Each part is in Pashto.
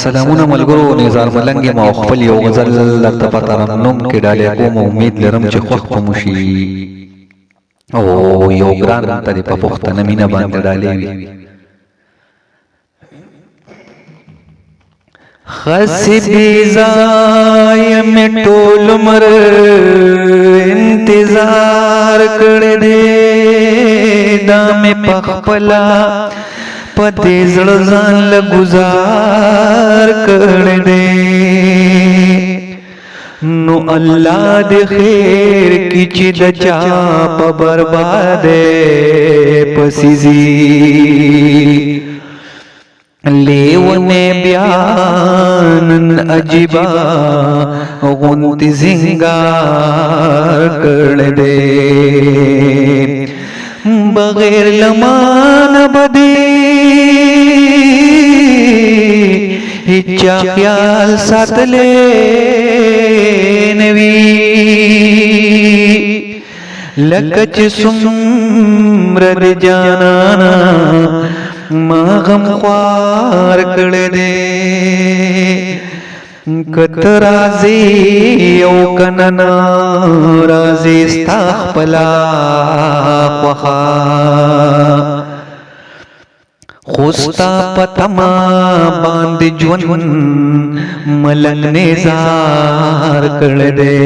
سلامونه ملګرو نظار ملنګ ما خپل یو غزل درته په ترنم کې ډالې کوم امید لرم چې خوښ مو شي او یو ګران ته په پښتنه مینه باندې ډالې وي خسبی زای می ټول مر انتظار کړې دې دا می پخپلا پدې زړه ځان له گزار کړې دې نو الله دې خیر کی چې د چا په بربادې پسیزي لیونه بیان عجیبا غنت زنگار کړې دې بغیر لمان بدی هیچا خیال ساتلے نوی لکچ سمرد جانانا ما غم خوار کړه دې کت رازی او کننا رازی استخپلا خوخا خوستا پتما باند جون ملنگ نیزار کردے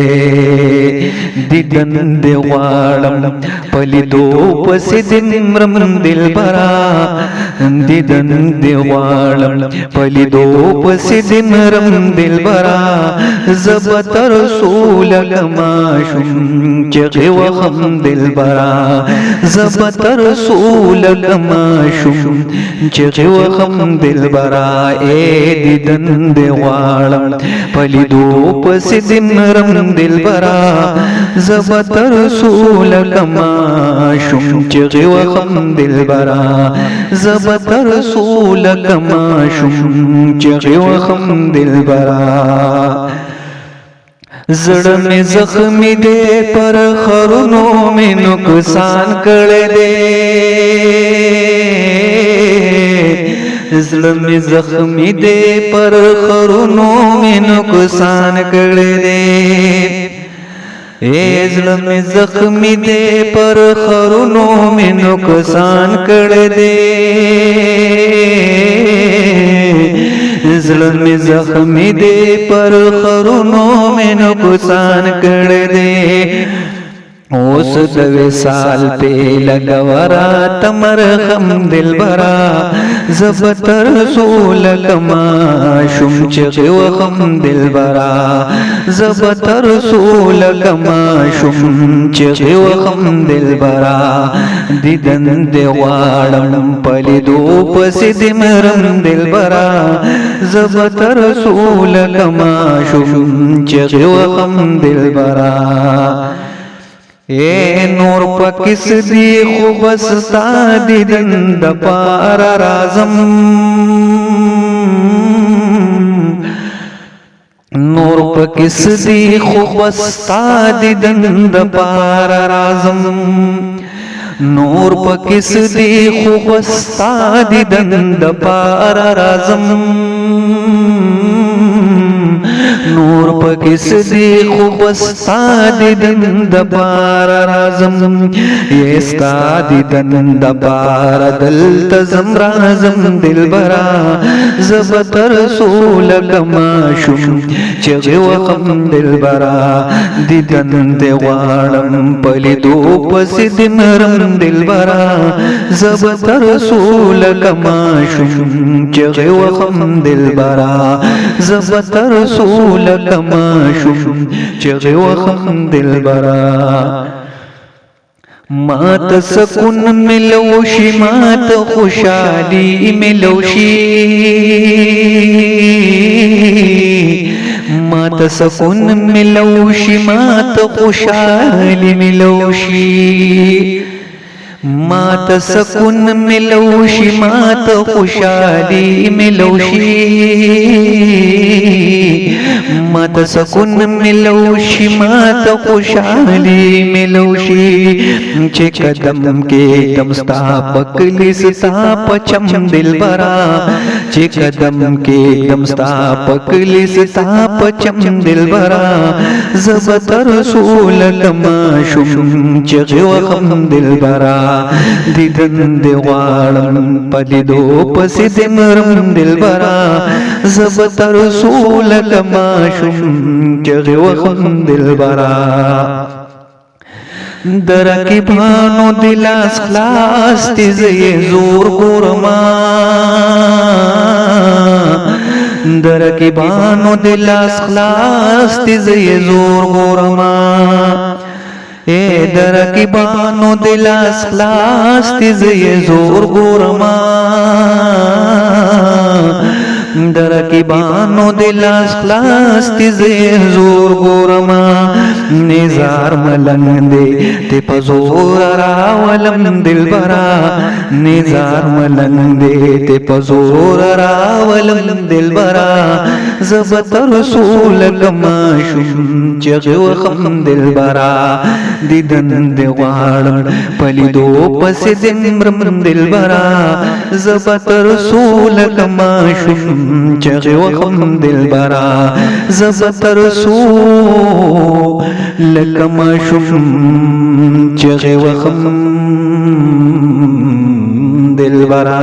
دیدن دے غالم پلی دو پسی دمرم دل برا دیدن دے غالم پلی دو پسی دمرم دل برا زبط رسول لماشم چغی وخم دل برا زبط رسول لماشم چغی وخم دل برا اے دیدن دے غالم پلی دو پسی دمرم دل برا زبط رسول لماشم چغی وخم دل برا زبط رسول لماشم چغی وخم دل برا زړه می زخمی دے پر خرونو می نقصان کړه دے زړه می زخمی دے پر خرونو می نقصان کړه دے زړه می زخمی دے پر خرونو می نقصان کړه دے زړه می زخمی دے پر خرونو می نقصان کړه دے اوس د وصال په لګورا تمر خم دل برا زبط رسول کما شم چغه وخم دل برا زبط رسول کما شم چغه وخم دل برا دیدن دی واړم پلی دو پس دمرم دل برا زبط رسول کما شم چغه وخم دل برا اے نور پکس دی خوب ستا دیدن د پار رازم نور پکس دی خوب ستا دیدن د پار رازم نور پکس دی خوب ستا دیدن د پار رازم نور پکس دی خوب ستا دیدن د پار رازم یہ ستا دیدن د پار دلت زم رازم دل برا زبط رسول کما شم چغی وخم دل برا دیدن دی غالم پلی دو پس دمرم دل برا زبط رسول کما شم چغی وخم دل برا زبط رسول کما شم چغی وخم دل برا مات سکون ملوشی مات خوشحالی ملوشی مات سکون ملوشی مات خوشحالی ملوشی مات سکون ملوشی مات خوشحالی ملوشی मात सकून मिलौशी मात खुशाली मिलौशी चे कदम के दम स्थापक लिस ताप चम दिलबरा चे कदम के दम स्थापक लिस ताप चम दिलबरा ज़बतर रसूल तमाशुम चे वखम दिलबरा दिदन देवालम पलिदो पसिदमरम दिलबरा ज़बतर रसूल तमाशुम चे वखम दिलबरा दरकी भानो दिलास खलास तिज़े जोर गुरमा दरकी भानो दिलास खलास तिज़े जोर गुरमा ए दरकी भानो दिलास खलास तिज़े जोर गुरमा दरकी बानो दिलास खलास तिज़े जोर गुरमा निजार मलंदे ते पजोर रावलम दिलबरा निजार मलंदे ते पजोर रावलम दिलबरा ज़बतर रसूल कमाशुम चगवखम दिलबरा दिदन देवालम पलिदो पसिदमरम दिलबरा ज़बतर रसूल कमाशुम चगवखम दिलबरा ज़बतर रसूल कमाशुम चगवखम दिलबरा।